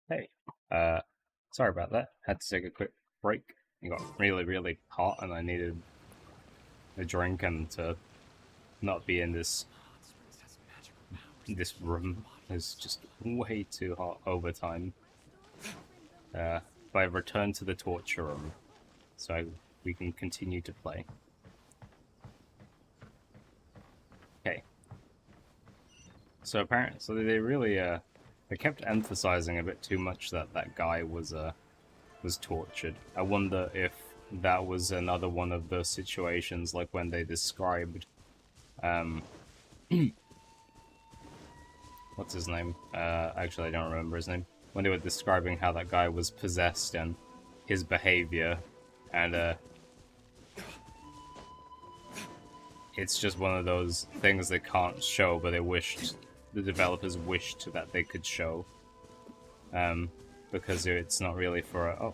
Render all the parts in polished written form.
Hey, sorry about that. Had to take a quick break. It got really, really hot, and I needed a drink and to not be in this room. It's just way too hot over time. But I returned to the torture room, so we can continue to play. Okay. So apparently, they really they kept emphasizing a bit too much that that guy was tortured. I wonder if that was another one of those situations like when they described um what's his name? Actually, I don't remember his name. When they were describing how that guy was possessed and his behavior, and it's just one of those things they can't show, but they wished the developers wished that they could show, um, because it's not really for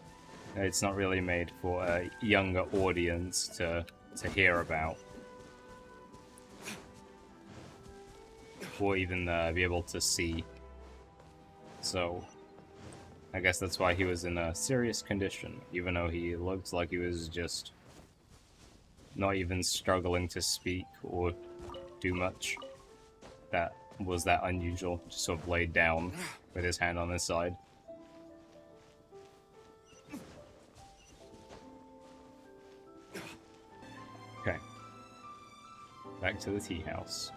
it's not really made for a younger audience to hear about, or even be able to see. So I guess that's why he was in a serious condition, even though he looked like he was just not even struggling to speak or do much. That was that unusual, just sort of laid down with his hand on his side. Okay, back to the tea house.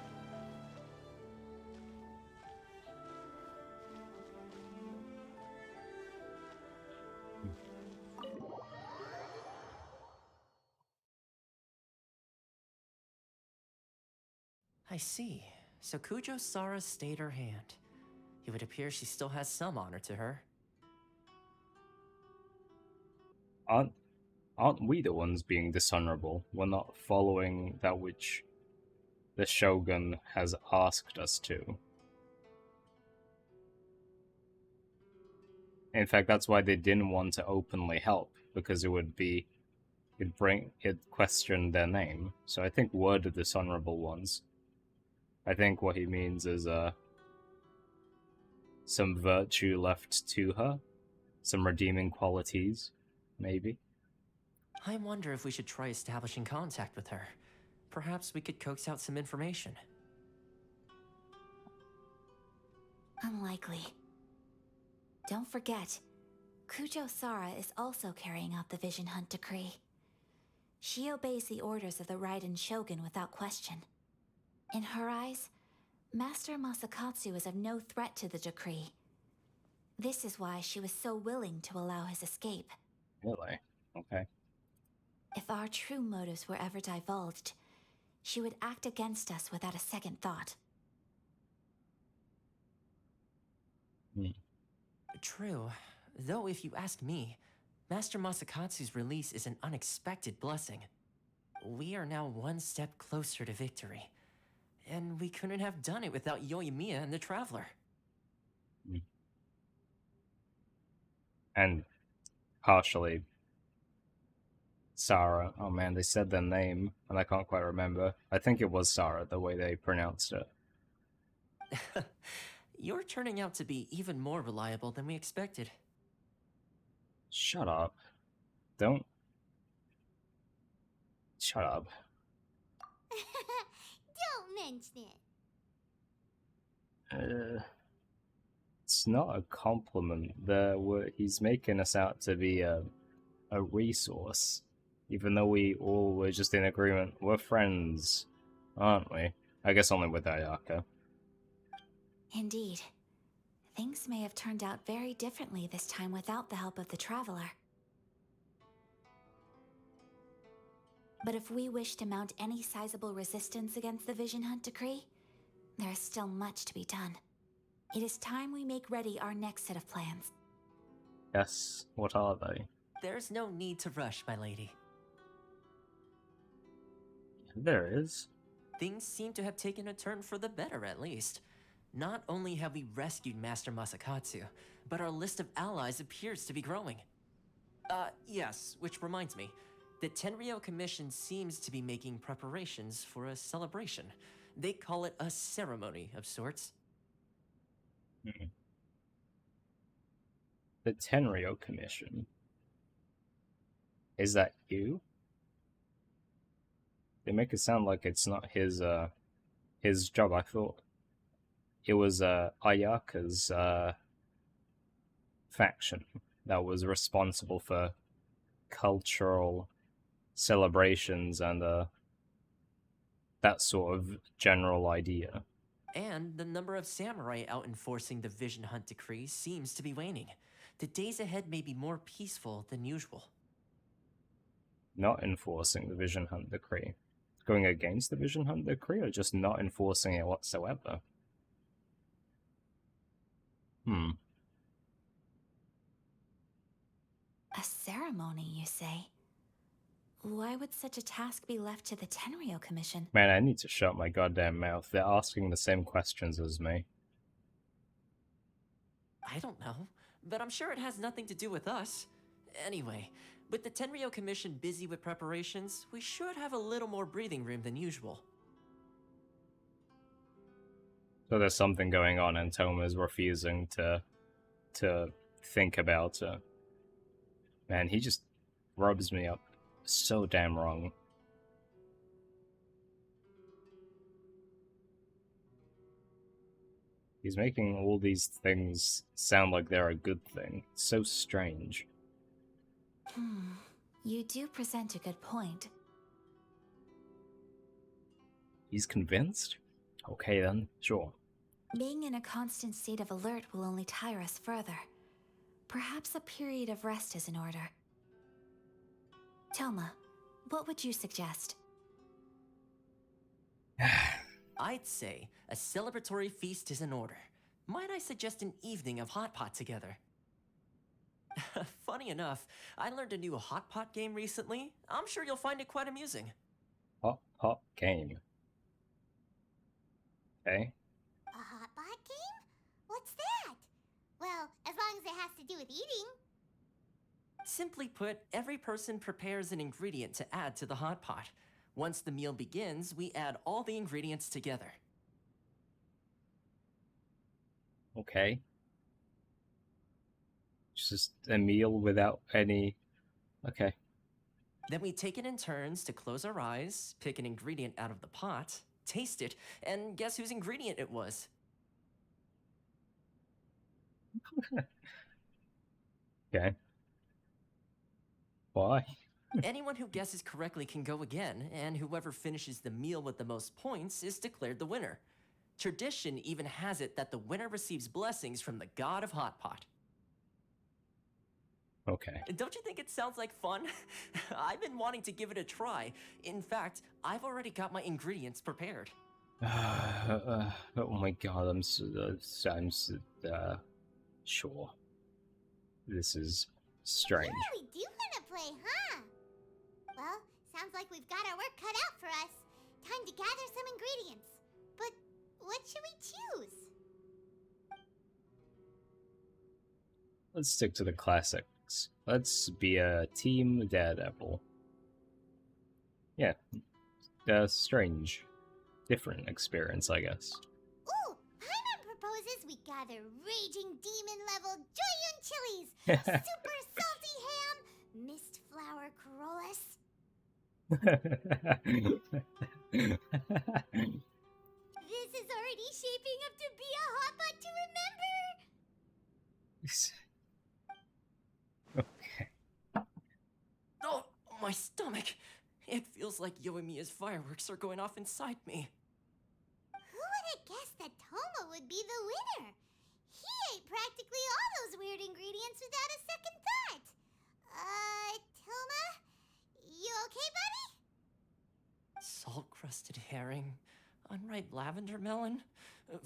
I see. So Kujo Sara stayed her hand. It would appear she still has some honor to her. Aren't aren't we the ones being dishonorable? We're not following that which the shogun has asked us to. In fact, that's why they didn't want to openly help, because it'd question their name. So I think we're the dishonorable ones. I think what he means is some virtue left to her, some redeeming qualities, maybe. I wonder if we should try establishing contact with her. Perhaps we could coax out some information. Unlikely. Don't forget, Kujo Sara is also carrying out the Vision Hunt decree. She obeys the orders of the Raiden Shogun without question. In her eyes, Master Masakatsu is of no threat to the decree. This is why she was so willing to allow his escape. Really? Okay. If our true motives were ever divulged, she would act against us without a second thought. Hmm. True. Though if you ask me, Master Masakatsu's release is an unexpected blessing. We are now one step closer to victory. And we couldn't have done it without Yoimiya and the Traveler. Hmm. And partially Sarah. Oh man, they said their name, and I can't quite remember. I think it was Sarah, the way they pronounced it. You're turning out to be even more reliable than we expected. Shut up. Don't. Shut up. Don't mention it. Uh, it's not a compliment. He's making us out to be a resource, even though we all were just in agreement. We're friends, aren't we? I guess only with Ayaka. Indeed. Things may have turned out very differently this time without the help of the Traveler. But if we wish to mount any sizable resistance against the Vision Hunt decree, there is still much to be done. It is time we make ready our next set of plans. Yes, what are they? There's no need to rush, my lady. There is. Things seem to have taken a turn for the better, at least. Not only have we rescued Master Masakatsu, but our list of allies appears to be growing. Yes, which reminds me. The Tenryo Commission seems to be making preparations for a celebration. They call it a ceremony of sorts. Hmm. The Tenryo Commission. Is that you? They make it sound like it's not his job. I thought it was Ayaka's faction that was responsible for cultural celebrations and that sort of general idea. And the number of samurai out enforcing the Vision Hunt decree seems to be waning. The days ahead may be more peaceful than usual. Not enforcing the Vision Hunt decree. Going against the Vision Hunt decree or just not enforcing it whatsoever? A ceremony, you say? Why would such a task be left to the Tenryo Commission? Man, I need to shut my goddamn mouth. They're asking the same questions as me. I don't know, but I'm sure it has nothing to do with us. Anyway, with the Tenryo Commission busy with preparations, we should have a little more breathing room than usual. So there's something going on and Toma's refusing to think about it. Man, he just rubs me up so damn wrong. He's making all these things sound like they're a good thing. It's so strange. You do present a good point. He's convinced? Okay then, sure. Being in a constant state of alert will only tire us further. Perhaps a period of rest is in order. Toma, what would you suggest? I'd say a celebratory feast is in order. Might I suggest an evening of hot pot together? Funny enough, I learned a new hot pot game recently. I'm sure you'll find it quite amusing. Hot game. Okay. A hot pot game? What's that? Well, as long as it has to do with eating. Simply put, every person prepares an ingredient to add to the hot pot. Once the meal begins, we add all the ingredients together. Okay. Just a meal without any... Okay. Then we take it in turns to close our eyes, pick an ingredient out of the pot, taste it, and guess whose ingredient it was. Okay. Why? Anyone who guesses correctly can go again, and whoever finishes the meal with the most points is declared the winner. Tradition even has it that the winner receives blessings from the god of hot pot. Okay. Don't you think it sounds like fun? I've been wanting to give it a try. In fact, I've already got my ingredients prepared. Oh my god, I'm sure. This is strange. You really do want to play, huh? Well, sounds like we've got our work cut out for us. Time to gather some ingredients. But what should we choose? Let's stick to the classics. Let's be a Team Daredevil. Yeah. Strange. Different experience, I guess. Ooh, Paimon proposes we gather raging demon-level Joyun chilies, super salty ham, mist flower corollas. This is already shaping up to be a hot pot to remember. Okay. Oh, my stomach! It feels like Yoimiya's fireworks are going off inside me. Who would have guessed that Toma would be the winner? He ate practically all those weird ingredients without a second thought. Toma? You okay, buddy? Salt-crusted herring, unripe lavender melon,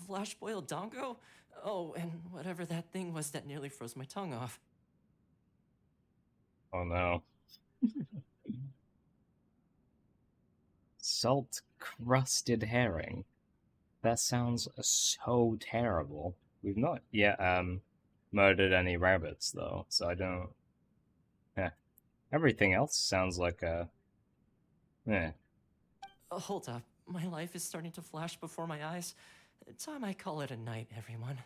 flash-boiled dongo, oh, and whatever that thing was that nearly froze my tongue off. Oh no. Salt-crusted herring. That sounds so terrible. We've not yet murdered any rabbits though, so I don't. Everything else sounds like a. Hold up, my life is starting to flash before my eyes. Time I call it a night, everyone.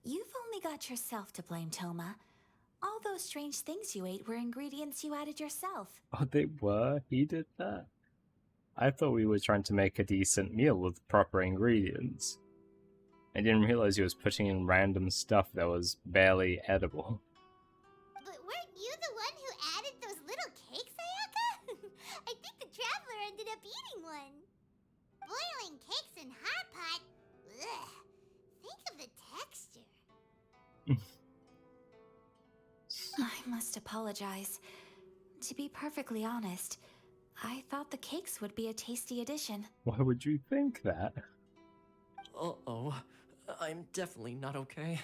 You've only got yourself to blame, Toma. All those strange things you ate were ingredients you added yourself. Oh, they were? He did that? I thought we were trying to make a decent meal with proper ingredients. I didn't realize he was putting in random stuff that was barely edible. But weren't you the one who added those little cakes, Ayaka? I think the traveler ended up eating one. Boiling cakes in hot pot? Ugh. Think of the texture. I must apologize. To be perfectly honest, I thought the cakes would be a tasty addition. Why would you think that? Uh-oh. I'm definitely not okay.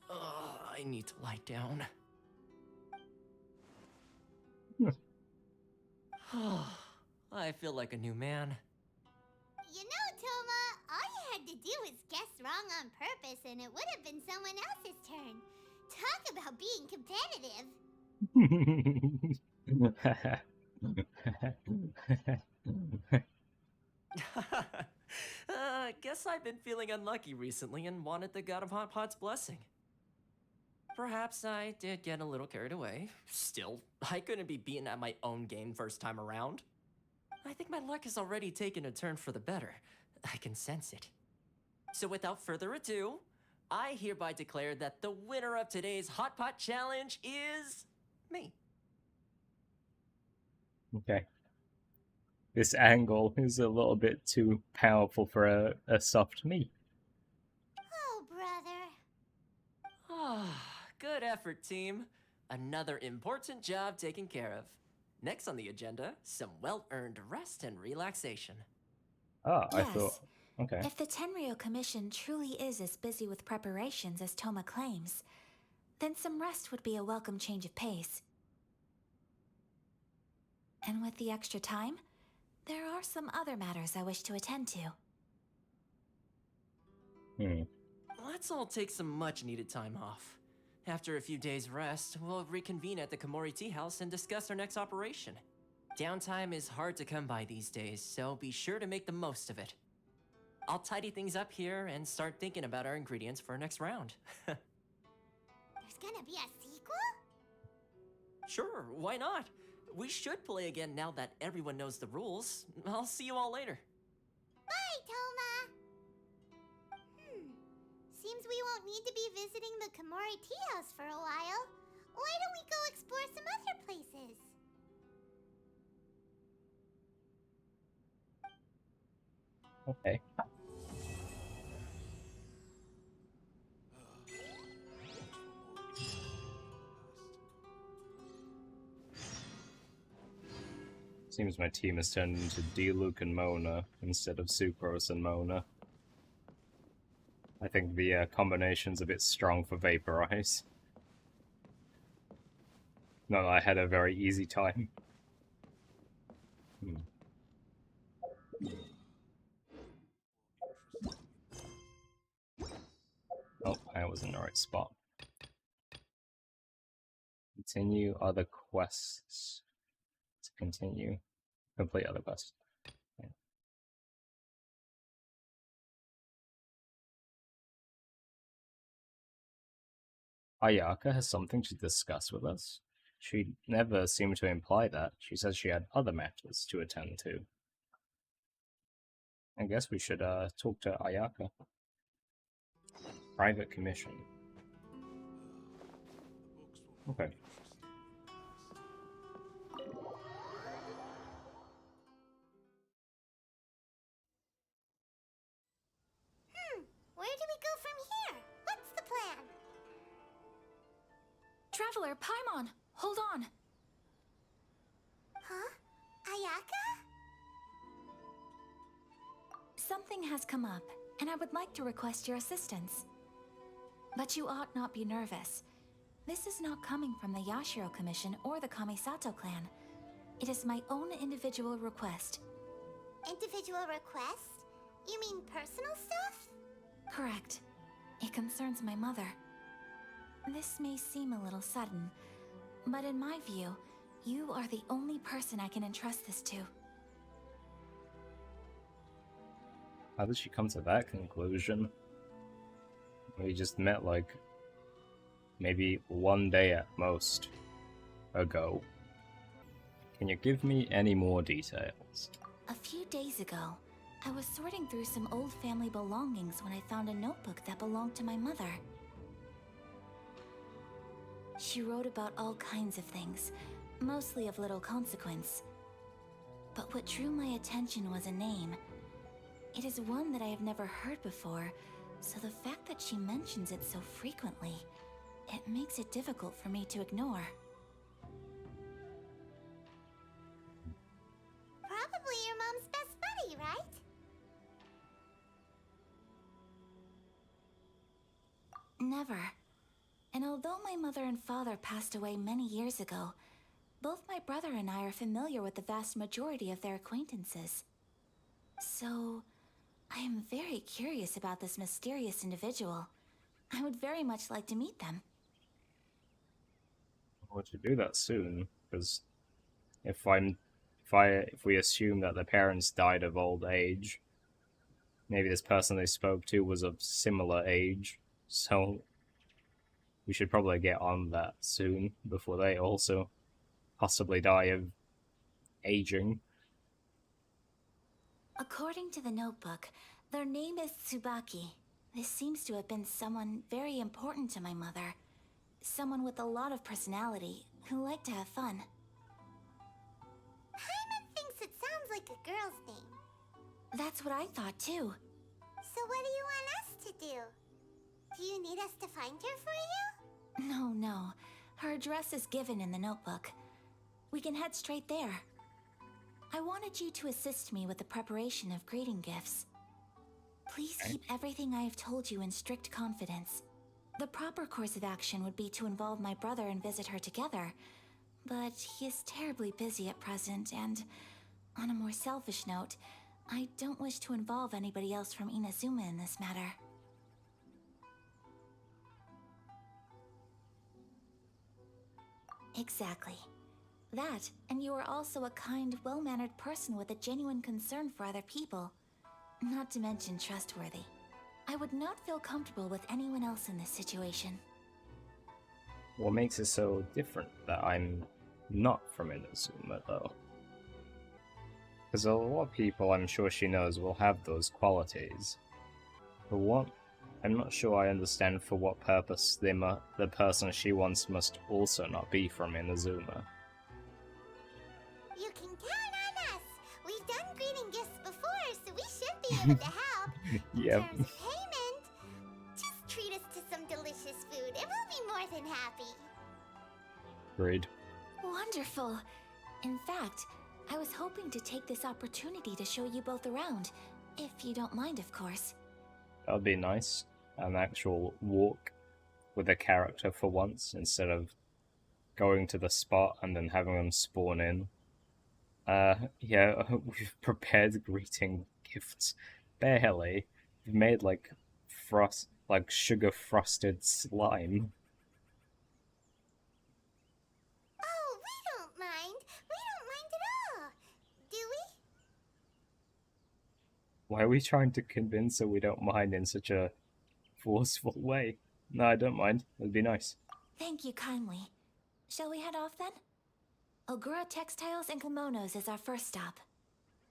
I need to lie down. I feel like a new man. You know, Toma, all you had to do was guess wrong on purpose and it would have been someone else's turn. Talk about being competitive. Guess I've been feeling unlucky recently and wanted the God of Hot Pot's blessing. Perhaps I did get a little carried away. Still, I couldn't be beaten at my own game first time around. I think my luck has already taken a turn for the better. I can sense it. So without further ado, I hereby declare that the winner of today's Hot Pot Challenge is me. Okay. This angle is a little bit too powerful for a soft me. Oh, brother. Good effort, team. Another important job taken care of. Next on the agenda, some well-earned rest and relaxation. Oh, I Yes. thought... Okay. If the Tenryou Commission truly is as busy with preparations as Toma claims, then some rest would be a welcome change of pace. And with the extra time, there are some other matters I wish to attend to. Let's all take some much-needed time off. After a few days' rest, we'll reconvene at the Komori Tea House and discuss our next operation. Downtime is hard to come by these days, so be sure to make the most of it. I'll tidy things up here and start thinking about our ingredients for our next round. There's gonna be a sequel? Sure, why not? We should play again now that everyone knows the rules. I'll see you all later. Bye, Toma. Seems we won't need to be visiting the Komori Tea House for a while. Why don't we go explore some other places? Okay. Seems my team has turned into D-Luke and Mona instead of Sucrose and Mona. I think the combination's a bit strong for Vaporize. No, I had a very easy time. Oh, I was in the right spot. Continue other quests. To continue. Complete other quests. Okay. Ayaka has something to discuss with us. She never seemed to imply that. She says she had other matters to attend to. I guess we should talk to Ayaka. Private commission. Okay. Where do we go from here? What's the plan? Traveler, Paimon, hold on. Huh? Ayaka? Something has come up, and I would like to request your assistance. But you ought not be nervous. This is not coming from the Yashiro Commission or the Kamisato clan. It is my own individual request. Individual request? You mean personal stuff? Correct. It concerns my mother. This may seem a little sudden, but in my view, you are the only person I can entrust this to. How did she come to that conclusion? We just met like maybe 1 day at most ago. Can you give me any more details? A few days ago, I was sorting through some old family belongings when I found a notebook that belonged to my mother. She wrote about all kinds of things, mostly of little consequence. But what drew my attention was a name. It is one that I have never heard before, so the fact that she mentions it so frequently, it makes it difficult for me to ignore. Probably your mom's best buddy, right? Never. And although my mother and father passed away many years ago, both my brother and I are familiar with the vast majority of their acquaintances. So, I am very curious about this mysterious individual. I would very much like to meet them. Or to do that soon, because if we assume that the parents died of old age, maybe this person they spoke to was of similar age, so we should probably get on that soon before they also possibly die of aging. According to the notebook, their name is Tsubaki. This seems to have been someone very important to my mother. Someone with a lot of personality, who liked to have fun. Paimon thinks it sounds like a girl's name. That's what I thought too. So what do you want us to do? Do you need us to find her for you? No. Her address is given in the notebook. We can head straight there. I wanted you to assist me with the preparation of greeting gifts. Please keep everything I have told you in strict confidence. The proper course of action would be to involve my brother and visit her together, but he is terribly busy at present, and on a more selfish note, I don't wish to involve anybody else from Inazuma in this matter. Exactly. That, and you are also a kind, well-mannered person with a genuine concern for other people. Not to mention trustworthy. I would not feel comfortable with anyone else in this situation. What makes it so different that I'm not from Inazuma, though? Because a lot of people I'm sure she knows will have those qualities. But what? I'm not sure I understand for what purpose the person she wants must also not be from Inazuma. You can count on us. We've done greeting gifts before, so we should be able to help. Yep. In terms of payment, just treat us to some delicious food and we'll be more than happy. Agreed. Wonderful! In fact, I was hoping to take this opportunity to show you both around, if you don't mind, of course. That would be nice. An actual walk with a character for once, instead of going to the spot and then having them spawn in. Yeah, we've prepared greeting gifts. Barely. We've made like sugar frosted slime. Oh, we don't mind. We don't mind at all. Do we? Why are we trying to convince her we don't mind in such a forceful way? No, I don't mind. It'd be nice. Thank you kindly. Shall we head off then? Ogura Textiles and Kimonos is our first stop.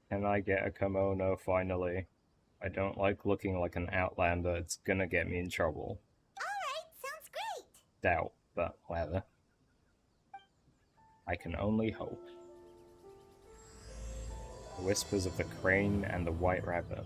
Can I get a kimono finally? I don't like looking like an outlander. It's gonna get me in trouble. Alright, sounds great. Doubt, but whatever. I can only hope. The whispers of the crane and the white rabbit.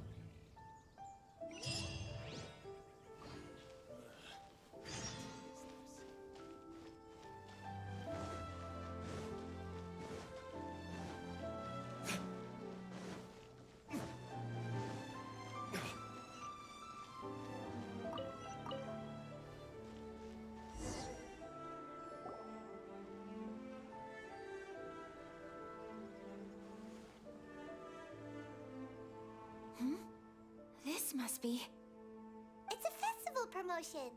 This must be... It's a festival promotion.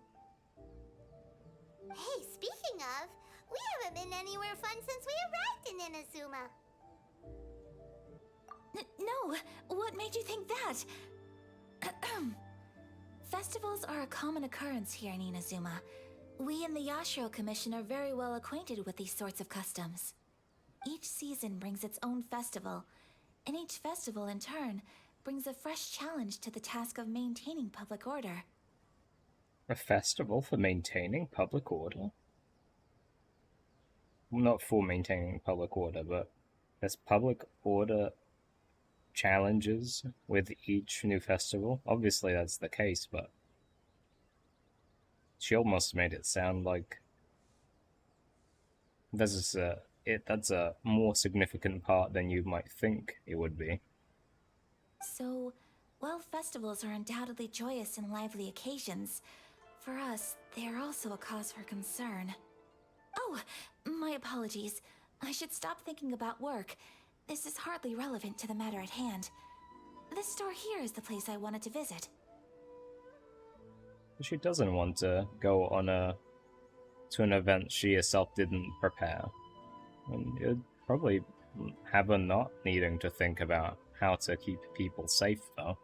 Hey, speaking of, we haven't been anywhere fun since we arrived in Inazuma. No! What made you think that? Festivals are a common occurrence here in Inazuma. We in the Yashiro Commission are very well acquainted with these sorts of customs. Each season brings its own festival, and each festival in turn brings a fresh challenge to the task of maintaining public order. A festival for maintaining public order? Well, not for maintaining public order, but there's public order challenges with each new festival. Obviously that's the case, but she almost made it sound like that's a more significant part than you might think it would be. So, while festivals are undoubtedly joyous and lively occasions, for us, they are also a cause for concern. Oh, my apologies. I should stop thinking about work. This is hardly relevant to the matter at hand. This store here is the place I wanted to visit. She doesn't want to go to an event she herself didn't prepare. And it'd probably have her not needing to think about how to keep people safe, though.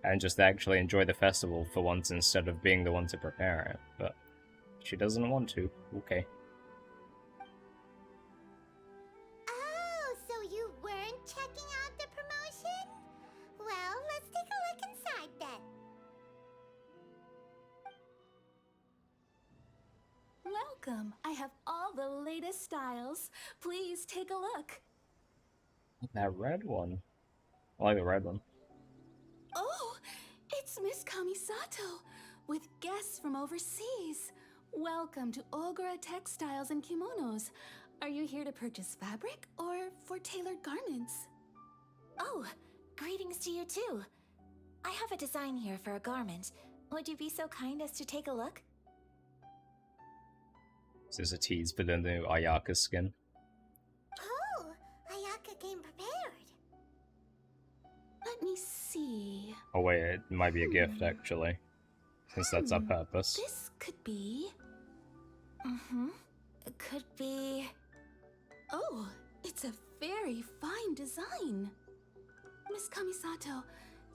And just actually enjoy the festival for once instead of being the one to prepare it. But she doesn't want to. Okay. Oh, so you weren't checking out the promotion? Well, let's take a look inside then. Welcome. I have all the latest styles. Please take a look. That red one. I like the red one. Oh, it's Miss Kamisato with guests from overseas. Welcome to Ogura Textiles and Kimonos. Are you here to purchase fabric or for tailored garments? Oh, greetings to you too. I have a design here for a garment. Would you be so kind as to take a look? This is a tease for the new Ayaka skin. Oh, Ayaka came prepared. Let me see. Oh wait, it might be a gift actually. Since that's our purpose. This could be... Mm-hmm. It could be... Oh, it's a very fine design. Miss Kamisato,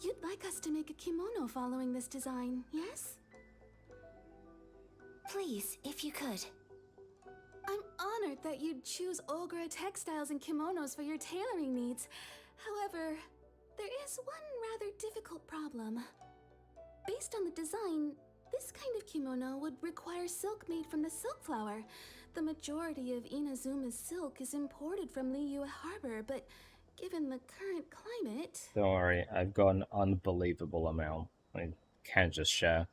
you'd like us to make a kimono following this design, yes? Please, if you could. I'm honored that you'd choose Ogura Textiles and Kimonos for your tailoring needs. However, there is one rather difficult problem. Based on the design, this kind of kimono would require silk made from the silk flower. The majority of Inazuma's silk is imported from Liyue Harbor, but given the current climate... Don't worry, I've got an unbelievable amount. I can't just share.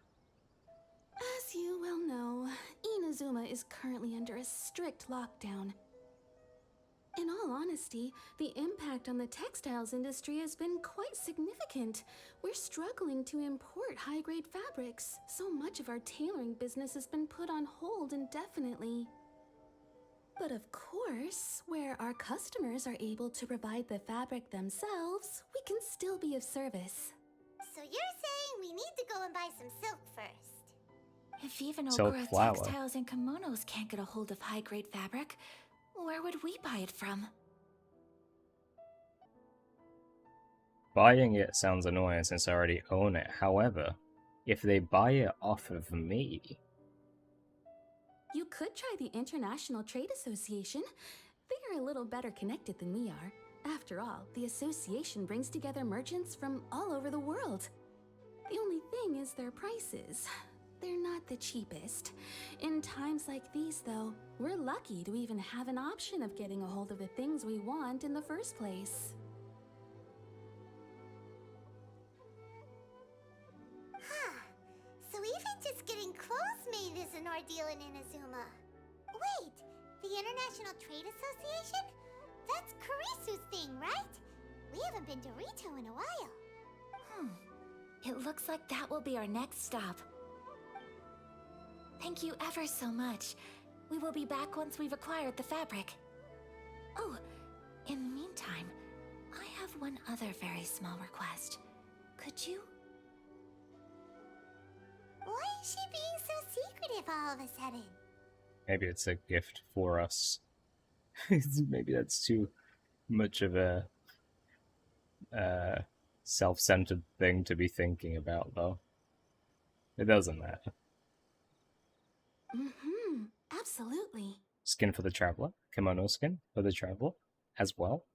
As you well know, Inazuma is currently under a strict lockdown. In all honesty, the impact on the textiles industry has been quite significant. We're struggling to import high-grade fabrics. So much of our tailoring business has been put on hold indefinitely. But of course, where our customers are able to provide the fabric themselves, we can still be of service. So you're saying we need to go and buy some silk first? If even Silk Ogura flower. Textiles and Kimonos can't get a hold of high-grade fabric, where would we buy it from? Buying it sounds annoying since I already own it. However, if they buy it off of me... You could try the International Trade Association. They are a little better connected than we are. After all, the association brings together merchants from all over the world. The only thing is their prices. They're not the cheapest. In times like these, though, we're lucky to even have an option of getting a hold of the things we want in the first place. Huh. So even just getting clothes made is an ordeal in Inazuma. Wait, the International Trade Association? That's Kurisu's thing, right? We haven't been to Rito in a while. It looks like that will be our next stop. Thank you ever so much. We will be back once we've acquired the fabric. Oh, in the meantime, I have one other very small request. Could you? Why is she being so secretive all of a sudden? Maybe it's a gift for us. Maybe that's too much of a self-centered thing to be thinking about, though. It doesn't matter. Mm-hmm. Absolutely. Skin for the traveler, kimono skin for the traveler as well.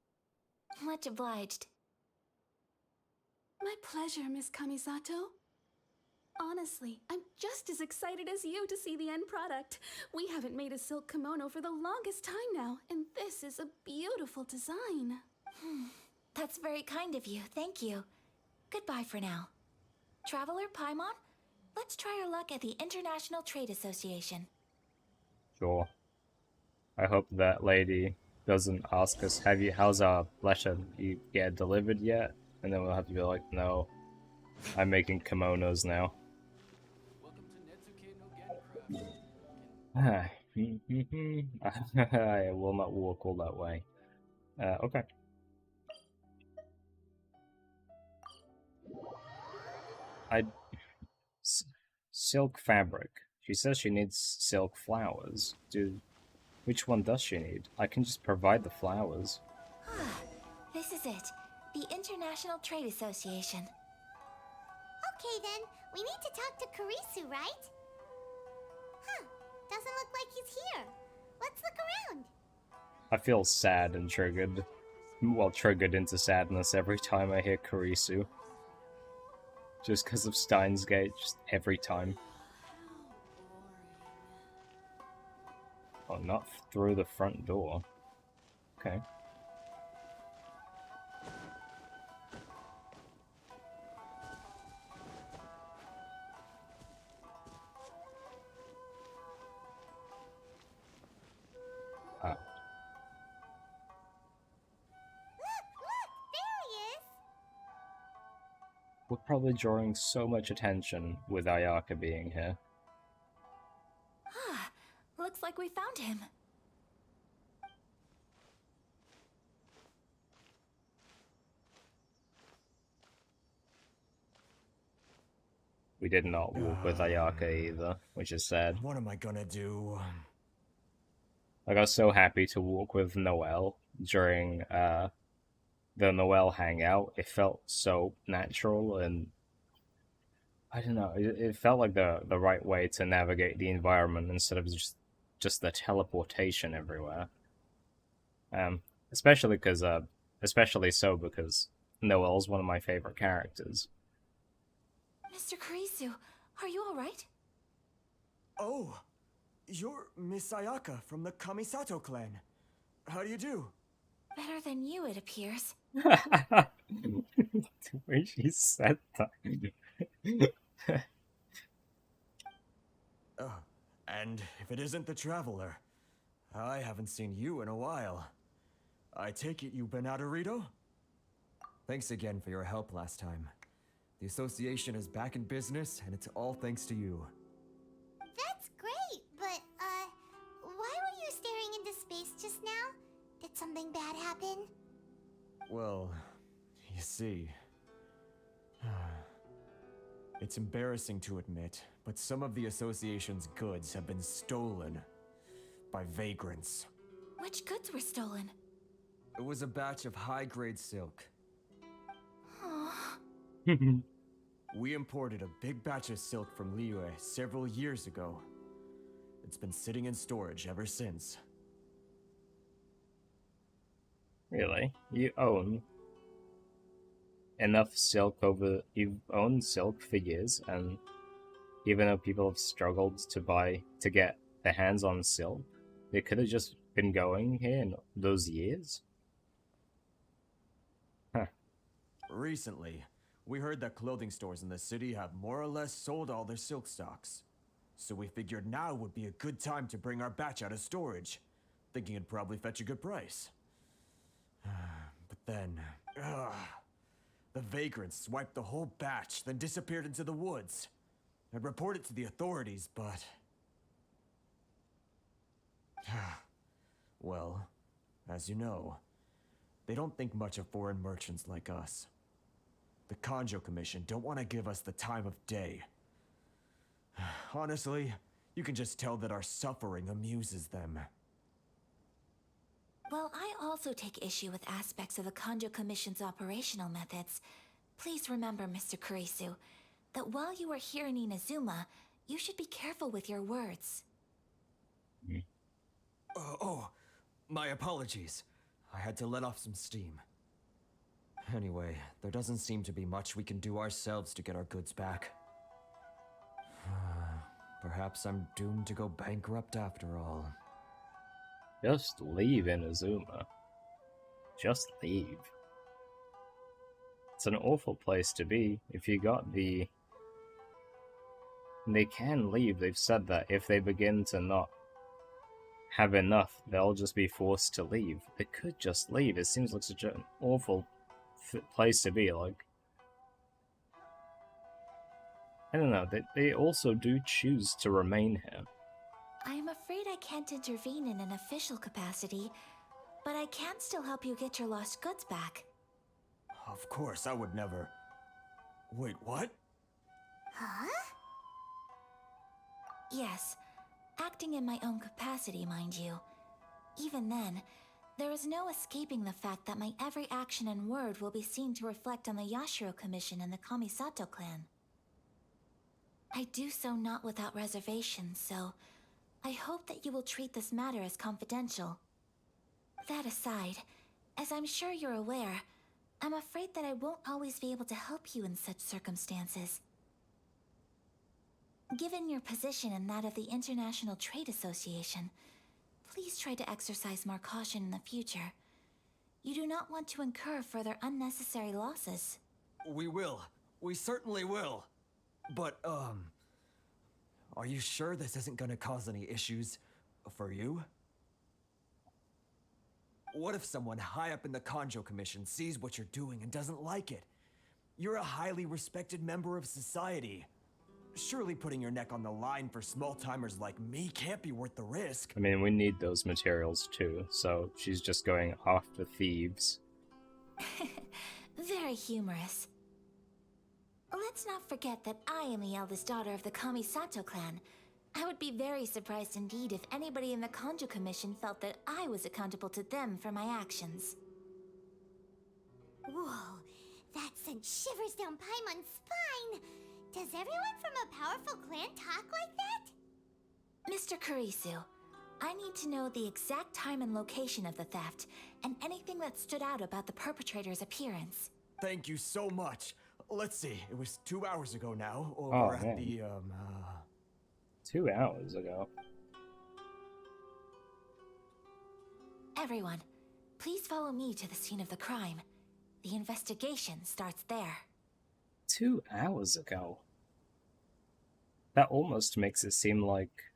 Much obliged. My pleasure, Miss Kamisato. Honestly, I'm just as excited as you to see the end product. We haven't made a silk kimono for the longest time now, and this is a beautiful design. That's very kind of you, thank you. Goodbye for now. Traveler Paimon, let's try our luck at the International Trade Association. Sure. I hope that lady doesn't ask us, how's our letter you get delivered yet? And then we'll have to be like, no, I'm making kimonos now. I will not walk all that way. Okay. Silk fabric. She says she needs silk flowers. Which one does she need? I can just provide the flowers. This is it. The International Trade Association. Okay then, we need to talk to Kurisu, right? Huh, doesn't look like he's here. Let's look around. I feel sad and triggered. Well, triggered into sadness every time I hear Kurisu. Just because of Steins Gate, just every time. Oh, not through the front door. Okay. Ah. Look, there he is. We're probably drawing so much attention with Ayaka being here. Looks like we found him. We did not walk with Ayaka either, which is sad. What am I gonna do? Like, I was so happy to walk with Noelle during the Noelle hangout. It felt so natural, and I don't know, it felt like the right way to navigate the environment instead of just the teleportation everywhere. Especially so because Noelle's one of my favorite characters. Mr. Kurisu, are you alright? Oh, you're Miss Ayaka from the Kamisato clan. How do you do? Better than you, it appears. The way she said that. And if it isn't the Traveler, I haven't seen you in a while. I take it you've been out of Rito? Thanks again for your help last time. The association is back in business, and it's all thanks to you. That's great, but, why were you staring into space just now? Did something bad happen? Well, you see... It's embarrassing to admit, but some of the association's goods have been stolen by vagrants. Which goods were stolen? It was a batch of high-grade silk. We imported a big batch of silk from Liyue several years ago. It's been sitting in storage ever since. Really? You own enough silk you've owned silk for years, and even though people have struggled to get their hands on silk, they could have just been going here in those years? Huh. Recently, we heard that clothing stores in the city have more or less sold all their silk stocks. So we figured now would be a good time to bring our batch out of storage, thinking it'd probably fetch a good price. But then, the vagrants swiped the whole batch, then disappeared into the woods. I reported to the authorities, but... Well, as you know, they don't think much of foreign merchants like us. The Kanjo Commission don't want to give us the time of day. Honestly, you can just tell that our suffering amuses them. Well, I also take issue with aspects of the Kanjo Commission's operational methods. Please remember, Mr. Kurisu, that while you are here in Inazuma, you should be careful with your words. Oh, my apologies. I had to let off some steam. Anyway, there doesn't seem to be much we can do ourselves to get our goods back. Perhaps I'm doomed to go bankrupt after all. Just leave Inazuma. Just leave. It's an awful place to be. If you got the... They can leave, they've said that. If they begin to not have enough, they'll just be forced to leave. They could just leave. It seems like such an awful place to be, like... I don't know, they also do choose to remain here. I'm afraid I can't intervene in an official capacity, but I can still help you get your lost goods back. Of course, I would never... Wait, what? Huh? Yes, acting in my own capacity, mind you. Even then, there is no escaping the fact that my every action and word will be seen to reflect on the Yashiro Commission and the Kamisato clan. I do so not without reservation, so I hope that you will treat this matter as confidential. That aside, as I'm sure you're aware, I'm afraid that I won't always be able to help you in such circumstances. Given your position and that of the International Trade Association, please try to exercise more caution in the future. You do not want to incur further unnecessary losses. We will. We certainly will. But, are you sure this isn't gonna cause any issues for you? What if someone high up in the Kanjo Commission sees what you're doing and doesn't like it? You're a highly respected member of society. Surely putting your neck on the line for small-timers like me can't be worth the risk. I mean, we need those materials too, so she's just going after thieves. Very humorous. Let's not forget that I am the eldest daughter of the Kamisato clan. I would be very surprised indeed if anybody in the Kanjo Commission felt that I was accountable to them for my actions. Whoa, that sent shivers down Paimon's spine. Does everyone from a powerful clan talk like that? Mr. Kurisu, I need to know the exact time and location of the theft, and anything that stood out about the perpetrator's appearance. Thank you so much. Let's see, it was 2 hours ago now, Oh, over at man. the, 2 hours ago. Everyone, please follow me to the scene of the crime. The investigation starts there. 2 hours ago. That almost makes it seem like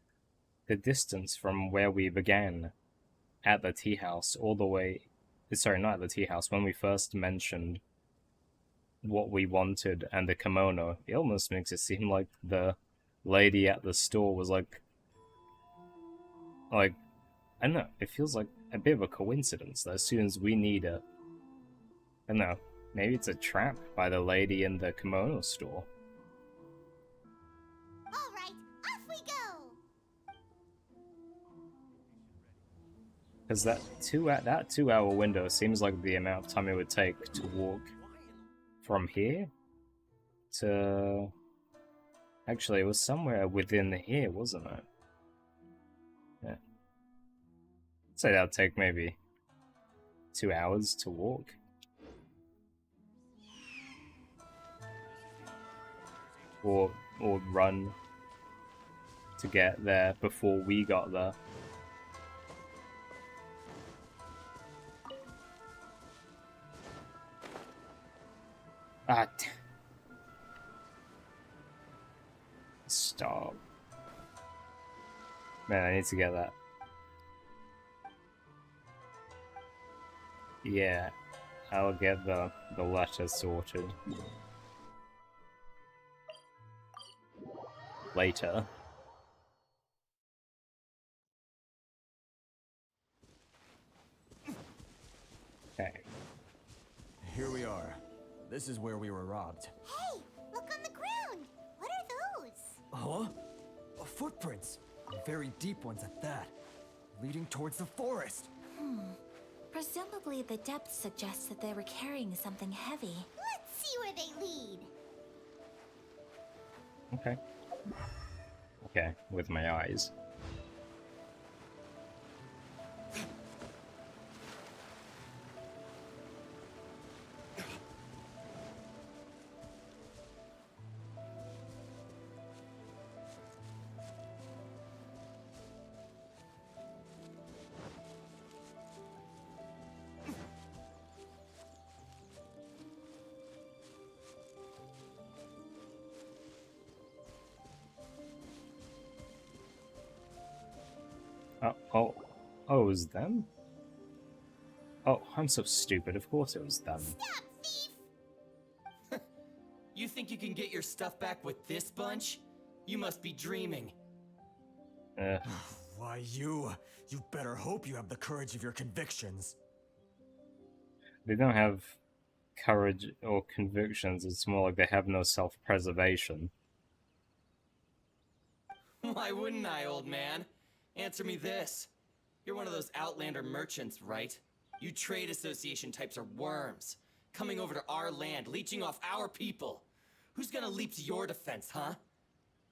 the distance from where we began at the tea house all the way... Sorry, not at the tea house, when we first mentioned what we wanted and the kimono, it almost makes it seem like the lady at the store was like, I don't know, it feels like a bit of a coincidence that as soon as we need I don't know, maybe it's a trap by the lady in the kimono store. All right, off we go. Because that 2 hour window seems like the amount of time it would take to walk from here to... Actually, it was somewhere within here, wasn't it? Yeah. I'd say that would take maybe 2 hours to walk. Or run to get there before we got there. Ah, stop. Man, I need to get that. Yeah, I'll get the letter sorted. Later. Okay. here we are. This is where we were robbed. Hey, look on the ground. What are those? Huh? Footprints. Very deep ones at that. Leading towards the forest. Presumably the depth suggests that they were carrying something heavy. Let's see where they lead. Okay. Okay, with my eyes. Oh, it was them? Oh, I'm so stupid. Of course it was them. Stop, thief! You think you can get your stuff back with this bunch? You must be dreaming. Why, you better hope you have the courage of your convictions. They don't have courage or convictions. It's more like they have no self-preservation. Why wouldn't I, old man? Answer me this. You're one of those Outlander merchants, right? You trade association types are worms. Coming over to our land, leeching off our people. Who's gonna leap to your defense, huh?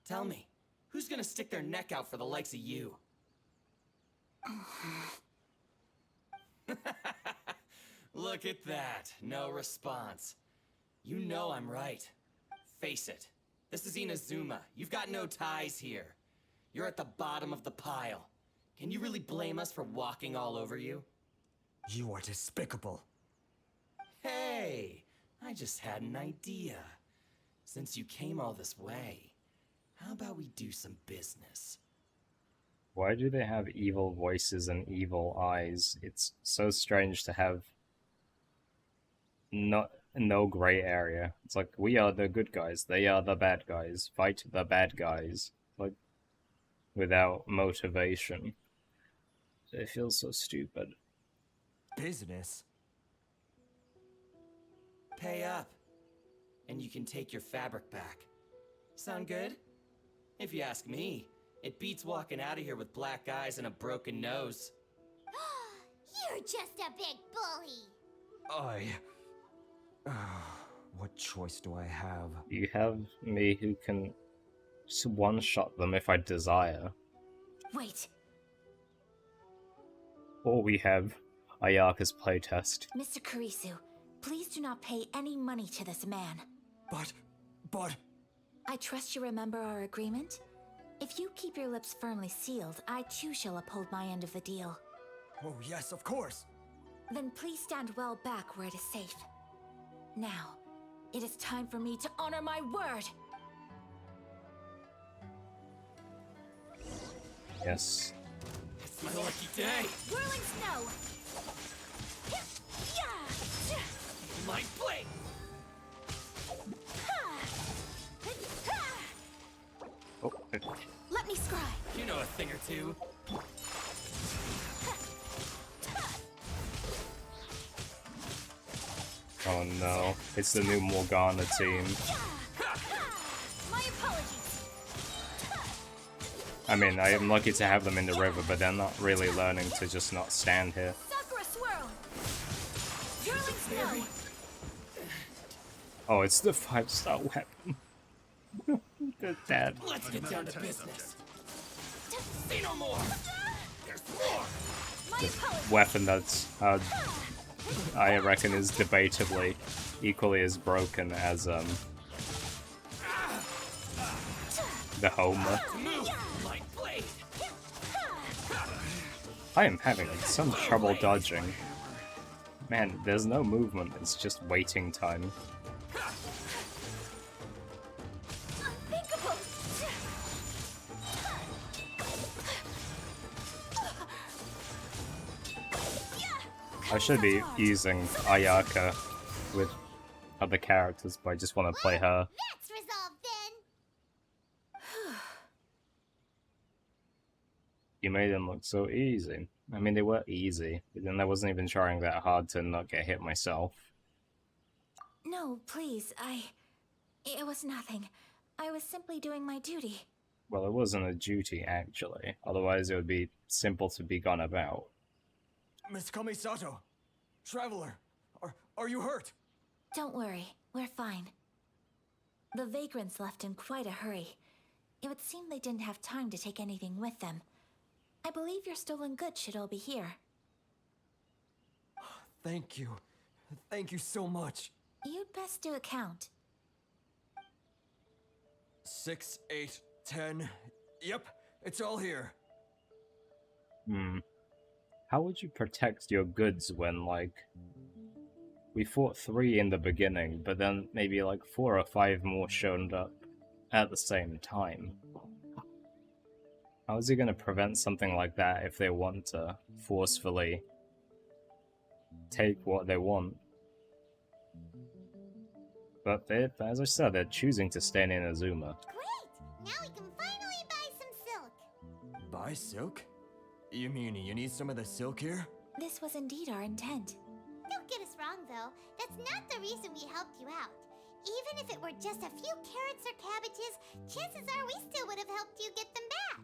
Tell me, who's gonna stick their neck out for the likes of you? Look at that. No response. You know I'm right. Face it. This is Inazuma. You've got no ties here. You're at the bottom of the pile. Can you really blame us for walking all over you? You are despicable. Hey, I just had an idea. Since you came all this way, how about we do some business? Why do they have evil voices and evil eyes? It's so strange to have no gray area. It's like, we are the good guys, they are the bad guys. Fight the bad guys. Like, without motivation. It feels so stupid. Business? Pay up, and you can take your fabric back. Sound good? If you ask me, it beats walking out of here with black eyes and a broken nose. You're just a big bully! What choice do I have? You have me who can just one-shot them if I desire. Wait, Or we have Ayaka's playtest. Mr. Kurisu, please do not pay any money to this man. But... I trust you remember our agreement? If you keep your lips firmly sealed, I too shall uphold my end of the deal. Oh yes, of course! Then please stand well back where it is safe. Now, it is time for me to honor my word! Yes. It's my lucky day! Whirling snow! My blade! Oh, Let me scry! You know a thing or two. oh no. It's the new Morgana team. My apologies! I mean, I am lucky to have them in the river, but they're not really learning to just not stand here. Sakura swirl! Whirling snow! Oh, it's the 5-star weapon. The dad. Let's get down to business. Say no more! There's more! My apologies! Weapon that's, I reckon is debatably equally as broken as, the Homer. Move! My blade! I am having some trouble dodging. Man, there's no movement, it's just waiting time. Unthinkable! I should be using Ayaka with other characters, but I just want to play her. That's resolved then! You made them look so easy. I mean, they were easy, but then I wasn't even trying that hard to not get hit myself. No, please, It was nothing. I was simply doing my duty. Well, it wasn't a duty, actually. Otherwise, it would be simple to be gone about. Miss Kamisato! Traveler! Are you hurt? Don't worry, we're fine. The vagrants left in quite a hurry. It would seem they didn't have time to take anything with them. I believe your stolen goods should all be here. Thank you. Thank you so much. You'd best do a count. 6, 8, 10. Yep, it's all here. How would you protect your goods when, like, we fought 3 in the beginning, but then maybe like 4 or 5 more showed up at the same time? How is he going to prevent something like that if they want to forcefully take what they want? But as I said, they're choosing to stay in Inazuma. Great! Now we can finally buy some silk. Buy silk? You mean you need some of the silk here? This was indeed our intent. Don't get us wrong, though. That's not the reason we helped you out. Even if it were just a few carrots or cabbages, chances are we still would have helped you get them back.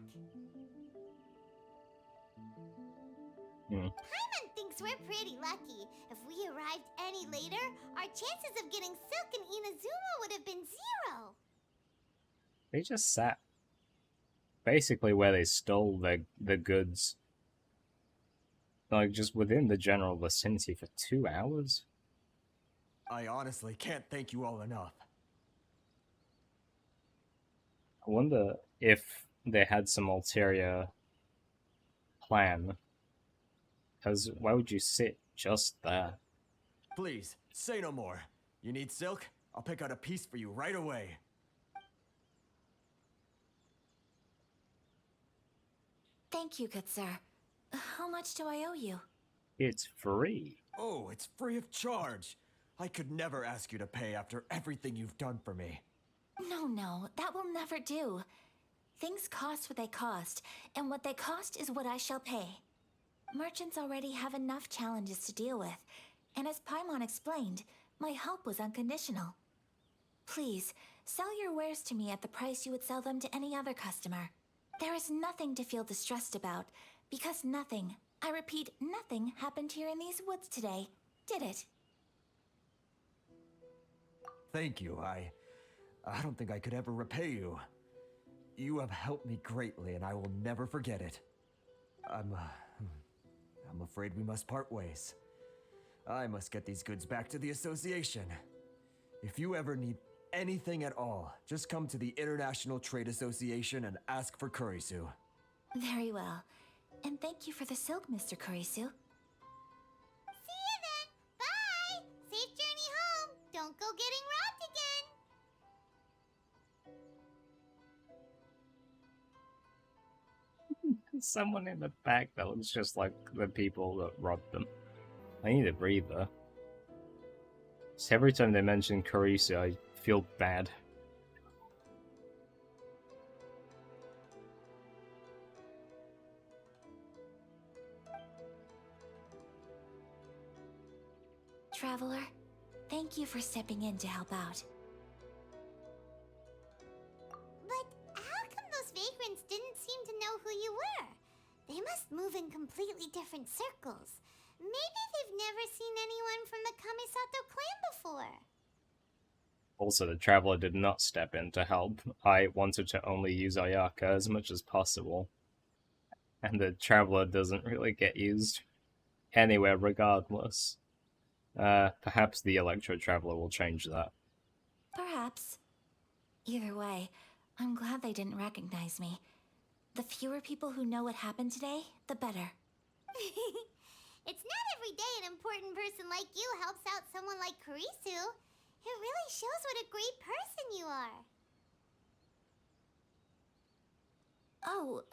Paimon thinks we're pretty lucky. If we arrived any later, our chances of getting silk in Inazuma would have been 0. They just sat basically where they stole the goods, like just within the general vicinity for 2 hours. I honestly can't thank you all enough. I wonder if they had some ulterior plan. Because why would you sit just there? Please, say no more. You need silk? I'll pick out a piece for you right away. Thank you, good sir. How much do I owe you? It's free. Oh, it's free of charge. I could never ask you to pay after everything you've done for me. No, that will never do. Things cost what they cost, and what they cost is what I shall pay. Merchants already have enough challenges to deal with, and as Paimon explained, my help was unconditional. Please, sell your wares to me at the price you would sell them to any other customer. There is nothing to feel distressed about, because nothing, I repeat, nothing happened here in these woods today, did it? Thank you. I don't think I could ever repay you. You have helped me greatly, and I will never forget it. I'm afraid we must part ways. I must get these goods back to the association. If you ever need anything at all, just come to the International Trade Association and ask for Kurisu. Very well. And thank you for the silk, Mr. Kurisu. See you then. Bye. Safe journey home. Don't go getting robbed again. Someone in the back that looks just like the people that robbed them. I need a breather. So every time they mention Kurisu, I feel bad. Traveler, thank you for stepping in to help out. But how come those vagrants didn't seem to know who you were? They must move in completely different circles. Maybe they've never seen anyone from the Kamisato clan before. Also, the Traveler did not step in to help. I wanted to only use Ayaka as much as possible. And the Traveler doesn't really get used anywhere regardless. Perhaps the Electro Traveler will change that. Perhaps. Either way, I'm glad they didn't recognize me. The fewer people who know what happened today, the better. It's not every day an important person like you helps out someone like Kurisu. It really shows what a great person you are. Oh,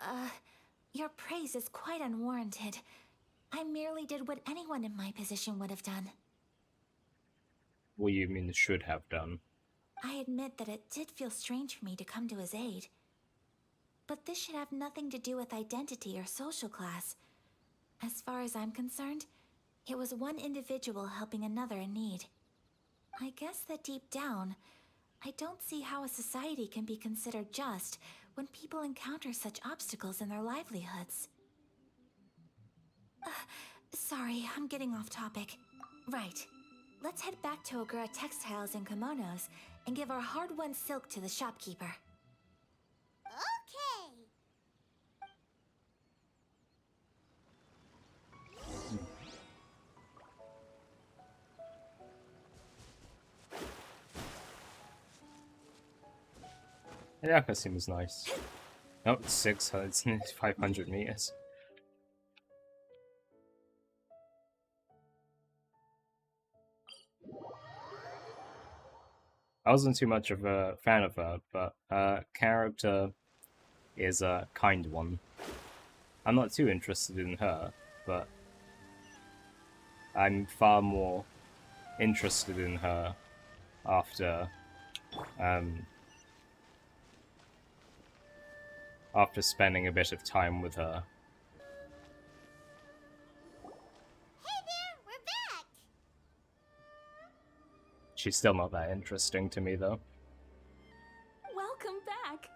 your praise is quite unwarranted. I merely did what anyone in my position would have done. What you mean should have done? I admit that it did feel strange for me to come to his aid. But this should have nothing to do with identity or social class. As far as I'm concerned, it was one individual helping another in need. I guess that deep down, I don't see how a society can be considered just when people encounter such obstacles in their livelihoods. Sorry, I'm getting off topic. Right. Let's head back to Ogura Textiles and Kimonos and give our hard-won silk to the shopkeeper. Okay. Yeah, that seems nice. Oh, it's 600, it's 500 meters. I wasn't too much of a fan of her, but her character is a kind one. I'm not too interested in her, but I'm far more interested in her after after spending a bit of time with her. Hey there, we're back. She's still not that interesting to me, though. Welcome back!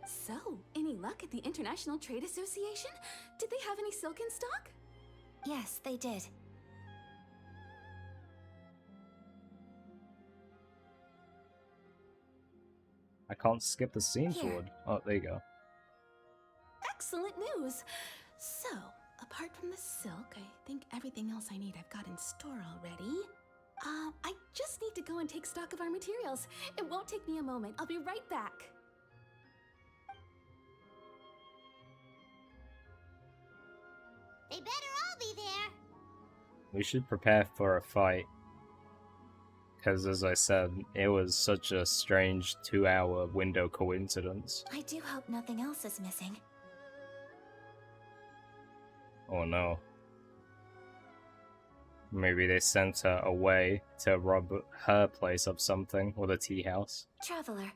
So, any luck at the International Trade Association? Did they have any silk in stock? Yes, they did. I can't skip the scene Here. forward. Oh, there you go. Excellent news! So, apart from the silk, I think everything else I need I've got in store already. I just need to go and take stock of our materials. It won't take me a moment. I'll be right back. They better all be there. We should prepare for a fight. Because, as I said, it was such a strange 2-hour window coincidence. I do hope nothing else is missing. Oh no. Maybe they sent her away to rob her place of something, or the tea house. Traveler,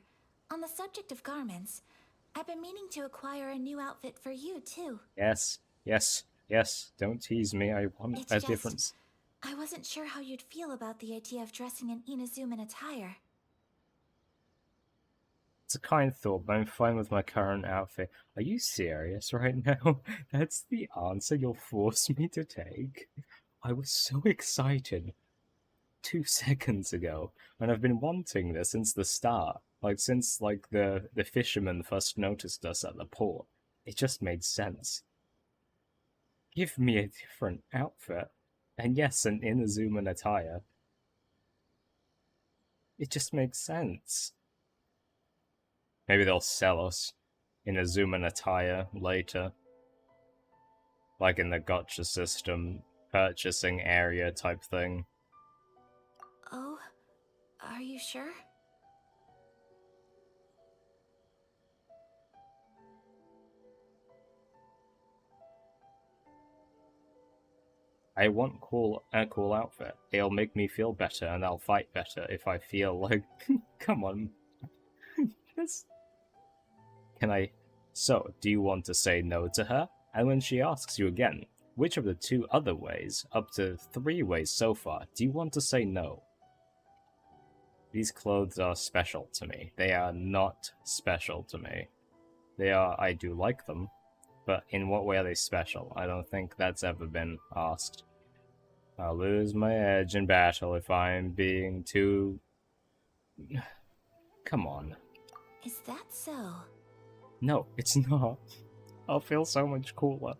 on the subject of garments, I've been meaning to acquire a new outfit for you, too. Yes, yes, yes, don't tease me, I want It's a just- difference. I wasn't sure how you'd feel about the idea of dressing in Inazuman attire. It's a kind thought, but I'm fine with my current outfit. Are you serious right now? That's the answer you'll force me to take? I was so excited 2 seconds ago, and I've been wanting this since the start. Since the fishermen first noticed us at the port. It just made sense. Give me a different outfit. And yes, an Inazuman attire. It just makes sense. Maybe they'll sell us Inazuman attire later. Like in the gotcha system, purchasing area type thing. Oh, are you sure? I want a cool outfit. It'll make me feel better, and I'll fight better if I feel like... Come on. Can I... So, do you want to say no to her? And when she asks you again, which of the 2 other ways, up to 3 ways so far, do you want to say no? These clothes are special to me. They are not special to me. I do like them, but in what way are they special? I don't think that's ever been asked. I'll lose my edge in battle if I'm being too... Come on. Is that so? No, it's not. I'll feel so much cooler.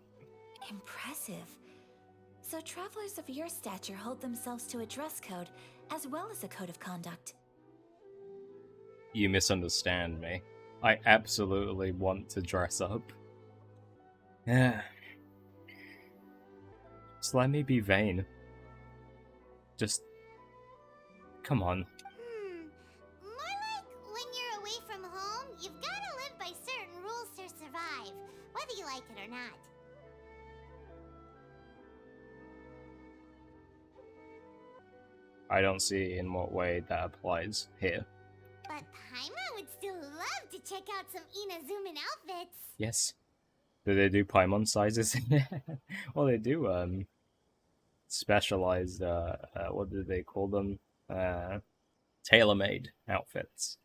Impressive. So travelers of your stature hold themselves to a dress code, as well as a code of conduct. You misunderstand me. I absolutely want to dress up. Yeah. Just let me be vain. Just... Come on. More like when you're away from home, you've gotta live by certain rules to survive, whether you like it or not. I don't see in what way that applies here. But Paimon would still love to check out some Inazuman outfits. Yes. Do they do Paimon sizes? Well, they do, specialized, what do they call them? Tailor-made outfits.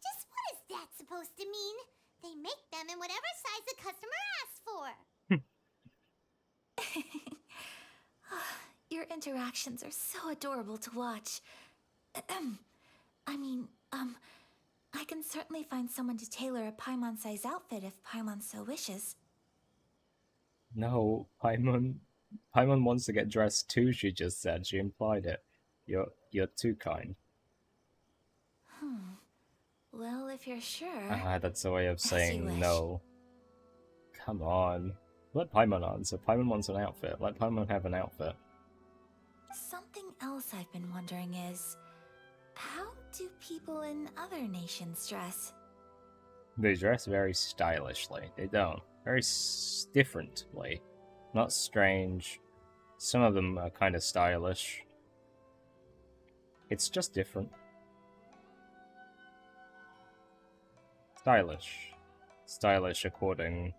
Just what is that supposed to mean? They make them in whatever size the customer asks for. Your interactions are so adorable to watch. I mean, I can certainly find someone to tailor a Paimon-size outfit if Paimon so wishes. No, Paimon wants to get dressed too, she just said. She implied it. You're too kind. Well, if you're sure. Ah, that's a way of As you saying wish. no. Come on. Let Paimon answer. Paimon wants an outfit. Let Paimon have an outfit. Something else I've been wondering is, how do people in other nations dress? They dress very stylishly. They don't. Very differently. Not strange. Some of them are kind of stylish. It's just different. Stylish. Stylish according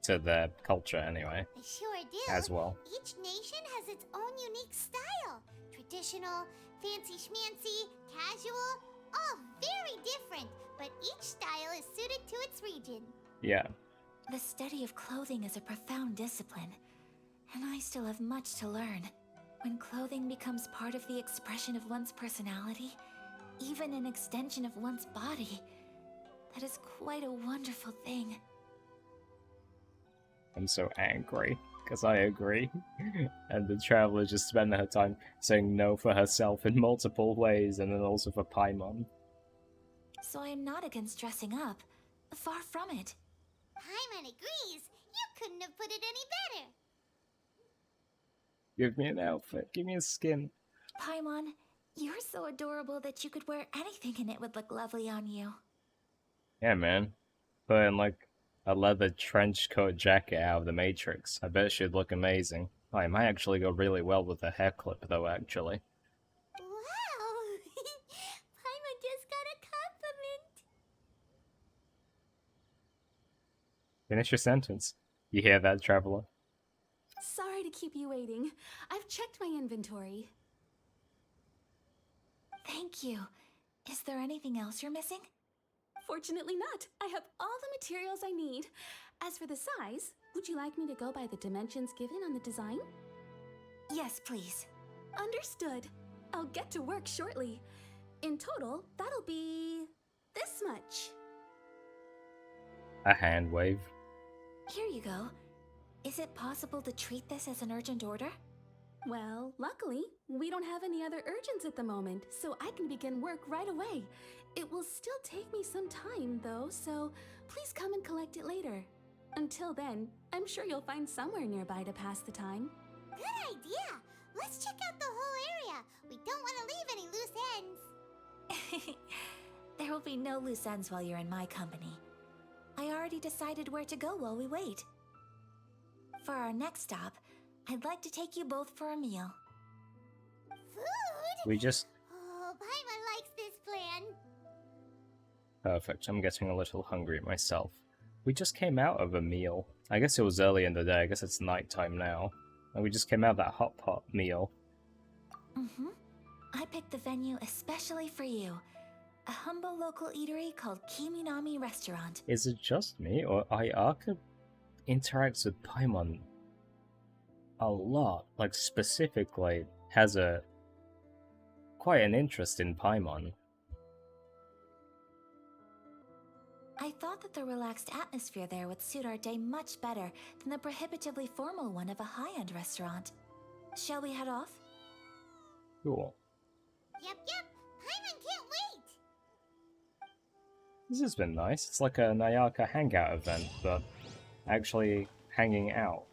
to their culture, anyway. They sure do. As well. Each nation has its own unique style. Traditional, fancy schmancy, casual, all very different, but each style is suited to its region. Yeah. The study of clothing is a profound discipline, and I still have much to learn. When clothing becomes part of the expression of one's personality, even an extension of one's body, that is quite a wonderful thing. I'm so angry, because I agree. And the Traveler just spent her time saying no for herself in multiple ways, and then also for Paimon. So I am not against dressing up. Far from it. Paimon agrees. You couldn't have put it any better. Give me an outfit, give me a skin. Paimon, you're so adorable that you could wear anything and it would look lovely on you. Yeah, man. Put in, like, a leather trench coat jacket out of the Matrix. I bet she'd look amazing. Oh, it might actually go really well with a hair clip, though, actually. Wow! Paimon just got a compliment. Finish your sentence. You hear that, Traveler? Sorry to keep you waiting. I've checked my inventory. Thank you. Is there anything else you're missing? Fortunately not. I have all the materials I need. As for the size, would you like me to go by the dimensions given on the design? Yes, please. Understood. I'll get to work shortly. In total, that'll be this much. A hand wave. Here you go. Is it possible to treat this as an urgent order? Well, luckily, we don't have any other urgents at the moment, so I can begin work right away. It will still take me some time, though, so please come and collect it later. Until then, I'm sure you'll find somewhere nearby to pass the time. Good idea. Let's check out the whole area. We don't want to leave any loose ends. There will be no loose ends while you're in my company. I already decided where to go while we wait. For our next stop, I'd like to take you both for a meal. Food? We just... Oh, Paimon likes this plan. Perfect. I'm getting a little hungry myself. We just came out of a meal. I guess it was early in the day. I guess it's nighttime now. And we just came out of that hot pot meal. Mm-hmm. I picked the venue especially for you. A humble local eatery called Kiminami Restaurant. Is it just me, or Ayaka interacts with Paimon a lot? Like, specifically, has quite an interest in Paimon. I thought that the relaxed atmosphere there would suit our day much better than the prohibitively formal one of a high-end restaurant. Shall we head off? Cool. Yep. Paimon can't wait. This has been nice. It's like a Nayaka hangout event, but actually hanging out.